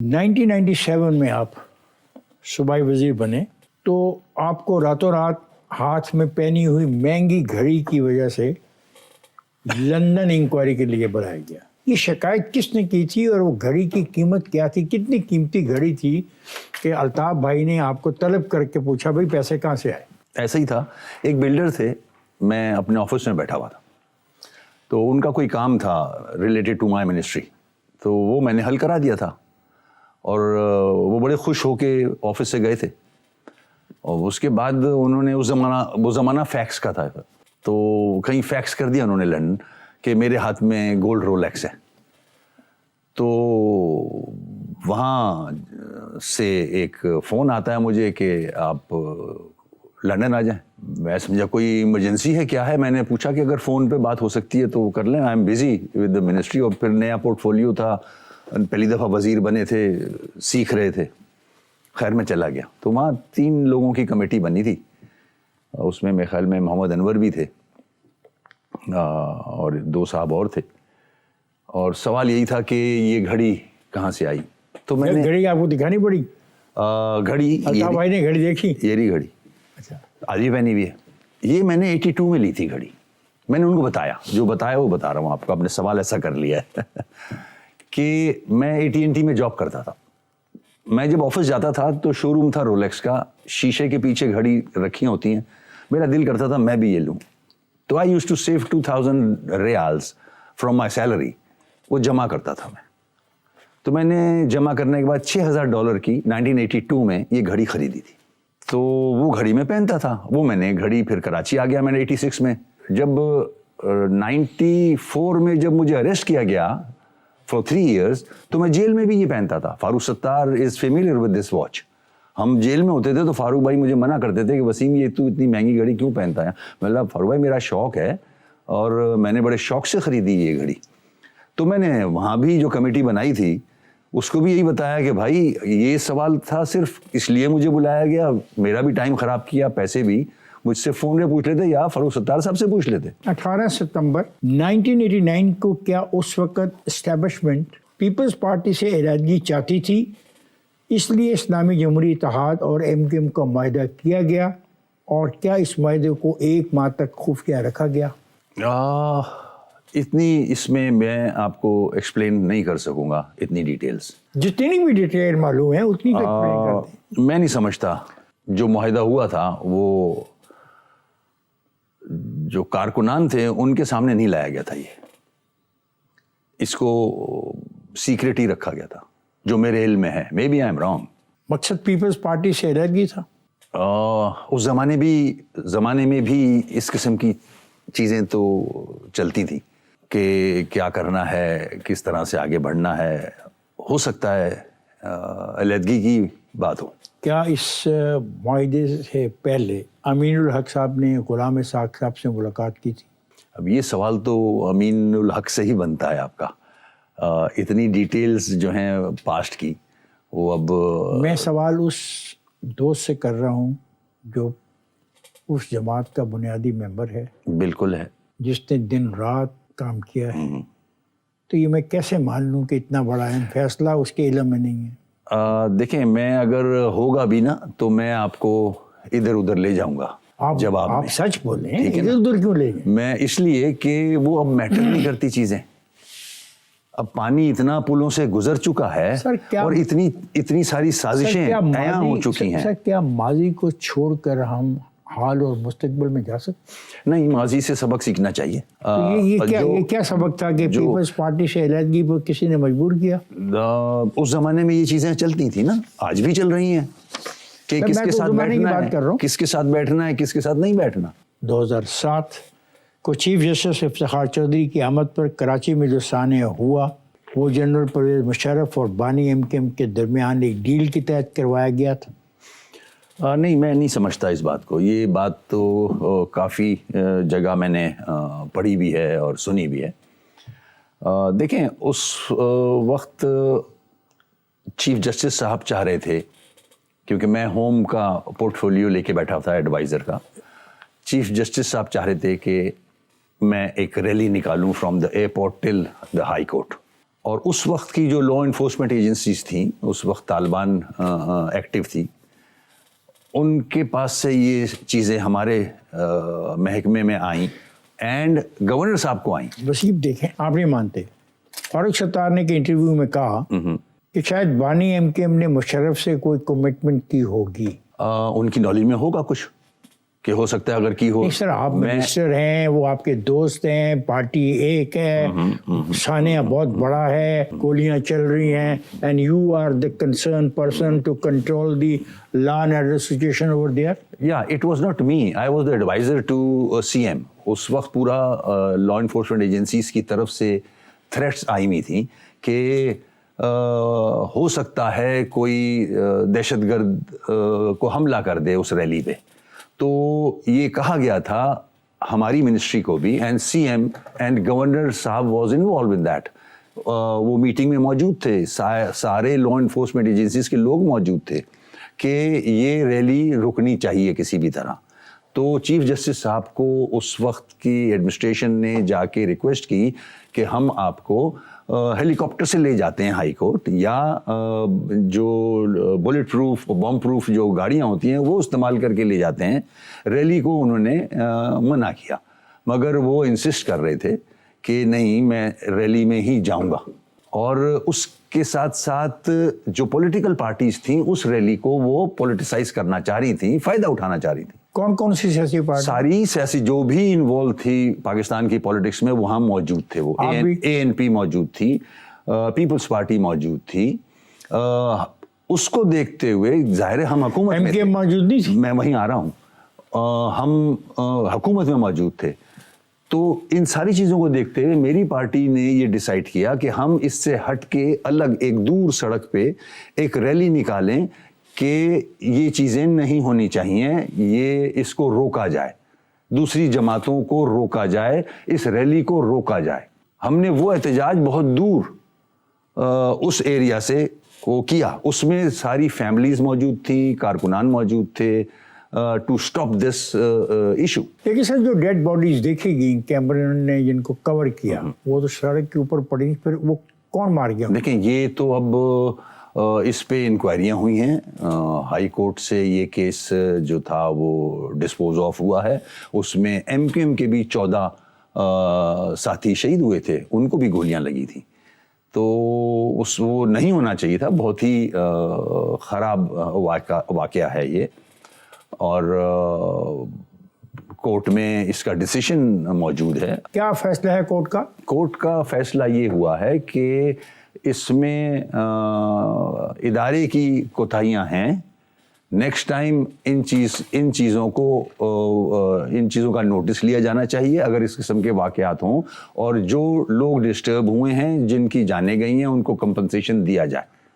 1997 में आप सूबाई वजीर बने तो आपको रातों रात हाथ में पहनी हुई महंगी घड़ी की वजह से लंदन इंक्वायरी के लिए बुलाया गया। ये शिकायत किसने की थी और वो घड़ी की कीमत क्या थी? कितनी कीमती घड़ी थी कि अल्ताफ भाई ने आपको तलब करके पूछा भाई पैसे कहाँ से आए? ऐसा ही था, एक बिल्डर थे, मैं अपने ऑफिस में बैठा हुआ था, तो उनका कोई काम था रिलेटेड टू माय मिनिस्ट्री, तो वो मैंने हल करा दिया था और वो बड़े खुश होके ऑफिस से गए थे। और उसके बाद उन्होंने वो ज़माना फैक्स का था, तो कहीं फैक्स कर दिया उन्होंने लंदन कि मेरे हाथ में गोल्ड रोलेक्स है। तो वहाँ से एक फ़ोन आता है मुझे कि आप लंदन आ जाएं। मैं समझा कोई इमरजेंसी है क्या है, मैंने पूछा कि अगर फ़ोन पे बात हो सकती है तो वो कर लें, I am busy with the ministry. और फिर नया पोर्टफोलियो था, पहली दफ़ा वज़ीर बने थे, सीख रहे थे। खैर मैं चला गया, तो वहाँ 3 लोगों की कमेटी बनी थी, उसमें मेरे ख्याल में मोहम्मद अनवर भी थे और 2 साहब और थे। और सवाल यही था कि ये घड़ी कहाँ से आई। तो मैंने घड़ी आपको दिखानी पड़ी? घड़ी अल्ताफ भाई ने घड़ी देखी? ये रही घड़ी, अच्छा, आज भी पहनी हुई है। ये मैंने 82 में ली थी घड़ी। मैंने उनको बताया, जो बताया वो बता रहा हूँ आपको, आपने सवाल ऐसा कर लिया है कि मैं AT&T में जॉब करता था। मैं जब ऑफिस जाता था तो शोरूम था रोलेक्स का, शीशे के पीछे घड़ी रखी होती हैं। मेरा दिल करता था मैं भी ये लूँ, तो I used to save 2000 riyals from my salary, वो जमा करता था मैं। तो मैंने जमा करने के बाद $6000 की 1982 में ये घड़ी खरीदी थी। तो वो घड़ी मैं पहनता था, वो मैंने घड़ी फिर कराची आ गया मैंने 86 में। जब 94 में जब मुझे अरेस्ट किया गया फॉर 3 years, तो मैं जेल में भी ये पहनता था। Farooq Sattar is familiar with this watch. हम जेल में होते थे तो फारूक भाई मुझे मना करते थे कि वसीम ये तू इतनी महंगी घड़ी क्यों पहनता है। मतलब फारूक भाई मेरा शौक है और मैंने बड़े शौक से ख़रीदी ये घड़ी। तो मैंने वहाँ भी जो कमेटी बनाई थी उसको भी यही बताया कि भाई ये सवाल था, सिर्फ इसलिए मुझे बुलाया गया, मेरा भी टाइम ख़राब किया, पैसे भी मुझसे फ़ोन पे पूछ लेते या फारूक सत्तार साहब से पूछ लेते। 18 सितंबर 1989 को क्या उस वक़्त इस्टेब्लिशमेंट पीपल्स पार्टी से इलादगी चाहती थी, इसलिए इस्लामी जमहूरी इत्तेहाद और MKM का माहिदा किया गया, और क्या इस माहिदे को 1 माह तक खुफिया रखा गया? इतनी इसमें मैं आपको एक्सप्लेन नहीं कर सकूँगा, इतनी डिटेल्स। जितनी भी डिटेल मालूम है उतनी तक एक्सप्लेन कर दें। मैं नहीं समझता जो माहिदा हुआ था वो जो कारकुनान थे उनके सामने नहीं लाया गया था, इसको सीक्रेट ही रखा गया था जो मेरे इल्म में है। May be I am wrong. मकसद पीपल्स पार्टी से इलादगी था? उस ज़माने में भी इस किस्म की चीज़ें तो चलती थी कि क्या करना है, किस तरह से आगे बढ़ना है। हो सकता है अलहदगी की बात हो। क्या इस माहिदे से पहले अमीनुल हक साहब ने गुलाम इसाक साहब से मुलाकात की थी? अब ये सवाल तो अमीनुल हक से ही बनता है आपका। इतनी डिटेल्स जो हैं पास्ट की, वो अब मैं सवाल उस दोस्त से कर रहा हूँ जो उस जमात का बुनियादी मेंबर है। बिल्कुल है, जिसने दिन रात काम किया है। तो ये मैं कैसे मान लूँ कि इतना बड़ा अहम फैसला उसके इल्म में नहीं है? देखें, मैं अगर होगा भी ना तो मैं आपको इधर उधर ले जाऊंगा। आप सच बोलें, इधर उधर क्यों ले जाएं? मैं इसलिए कि वो अब मैटर नहीं करती चीजें। अब पानी इतना पुलों से गुजर चुका है और इतनी सारी साजिशें तय हो चुकी हैं। सर, क्या माजी को छोड़कर हम हाल और मुस्तकबिल में जा सकते? नहीं, माजी से सबक सीखना चाहिए। तो ये क्या सबक था कि पीपल्स पार्टी से इलादगी पर किसी ने मजबूर किया? उस जमाने में ये चीजें चलती थी ना, आज भी चल रही हैं कि किसके साथ बैठना है, किसके साथ बैठना है, किसके साथ नहीं बैठना। 2007 को चीफ जस्टिस इफ्तिखार चौधरी की आमद पर कराची में जो सानिया हुआ वो जनरल परवेज मुशर्रफ और बानी MKM के दरमियान एक डील के तहत करवाया गया था। नहीं, मैं नहीं समझता इस बात को। ये बात तो काफ़ी जगह मैंने पढ़ी भी है और सुनी भी है। देखें, उस वक्त चीफ जस्टिस साहब चाह रहे थे, क्योंकि मैं होम का पोर्टफोलियो लेके बैठा था एडवाइज़र का, चीफ जस्टिस साहब चाह रहे थे कि मैं एक रैली निकालूं from the airport till the high court. اور اس وقت کی جو لا انفورسمنٹ ایجنسیز تھیں، اس وقت طالبان ایکٹیو تھی، ان کے پاس سے یہ چیزیں ہمارے محکمے میں آئیں اینڈ گورنر صاحب کو آئیں. وسیم دیکھیں، آپ نہیں مانتے، فاروق ستار نے کہ انٹرویو میں کہا کہ شاید بانی ایم کے ایم نے مشرف سے کوئی کمٹمنٹ کی ہوگی. ان کی نالج میں ہوگا کچھ کہ ہو سکتا ہے اگر کی ہو. سر آپ منسٹر ہیں، وہ آپ کے دوست ہیں، پارٹی ایک ہے، سانحہ بہت بڑا ہے، گولیاں چل رہی ہیں، and you are the concern person to control the law and order situation over there. یا it was not me, I was the advisor to C M. اس وقت پورا لا انفورسمنٹ ایجنسیز کی طرف سے تھریٹس آئی ہوئی تھیں کہ ہو سکتا ہے کوئی دہشت گرد کو حملہ کر دے اس ریلی پہ. تو یہ کہا گیا تھا ہماری منسٹری کو بھی، and C M and governor صاحب واز انوالو ان دیٹ. وہ میٹنگ میں موجود تھے، سارے لا انفورسمنٹ ایجنسیز کے لوگ موجود تھے کہ یہ ریلی رکنی چاہیے کسی بھی طرح. تو چیف جسٹس صاحب کو اس وقت کی ایڈمنسٹریشن نے جا کے ریکویسٹ کی کہ ہم آپ کو ہیلی کاپٹر سے لے جاتے ہیں ہائی کورٹ، یا جو بلٹ پروف بم پروف جو گاڑیاں ہوتی ہیں وہ استعمال کر کے لے جاتے ہیں. ریلی کو انہوں نے منع کیا، مگر وہ انسسٹ کر رہے تھے کہ نہیں میں ریلی میں ہی جاؤں گا. اور اس کے ساتھ ساتھ جو پولیٹیکل پارٹیز تھیں اس ریلی کو وہ پولیٹیسائز کرنا چاہ رہی تھیں، فائدہ اٹھانا چاہ رہی تھیں. کون کون سی سیاسی پارٹی؟ ساری سیاسی جو بھی انوالو تھی پاکستان کی پولیٹکس میں وہاں موجود تھے. وہ اے این پی موجود تھی، پیپلز پارٹی موجود تھی. اس کو دیکھتے ہوئے ظاہر ہے ہم حکومت ایم کے ایم موجود نہیں تھی، میں وہیں آ رہا ہوں، ہم حکومت میں موجود تھے. تو ان ساری چیزوں کو دیکھتے ہوئے میری پارٹی نے یہ ڈیسائیڈ کیا کہ ہم اس سے ہٹ کے الگ ایک دور سڑک پہ ایک ریلی نکالیں کہ یہ چیزیں نہیں ہونی چاہیے، یہ اس کو روکا جائے، دوسری جماعتوں کو روکا جائے، اس ریلی کو روکا جائے. ہم نے وہ احتجاج بہت دور اس ایریا سے وہ کیا. اس میں ساری فیملیز موجود تھیں، کارکنان موجود تھے ٹو اسٹاپ دس ایشو. لیکن سر جو ڈیڈ باڈیز دیکھی گئی کیمرون نے جن کو کور کیا وہ تو سڑک کے اوپر پڑی، پھر وہ کون مار گیا؟ دیکھیں یہ تو اب اس پہ انکوائریاں ہوئی ہیں. ہائی کورٹ سے یہ کیس جو تھا وہ ڈسپوز آف ہوا ہے. اس میں ایم کیو ایم کے بھی 14 ساتھی شہید ہوئے تھے، ان کو بھی گولیاں لگی تھیں. تو وہ نہیں ہونا چاہیے تھا. بہت ہی خراب واقعہ ہے یہ. اور کورٹ میں اس کا ڈیسیشن موجود ہے. کیا فیصلہ ہے کورٹ کا؟ کورٹ کا فیصلہ یہ ہوا ہے کہ اس میں ادارے کی کوتاہیاں ہیں. نیکسٹ ٹائم ان چیزوں کا نوٹس لیا جانا چاہیے اگر اس قسم کے واقعات ہوں، اور جو لوگ ڈسٹرب ہوئے ہیں، جن کی جانیں گئی ہیں، ان کو کمپنسیشن دیا جائے.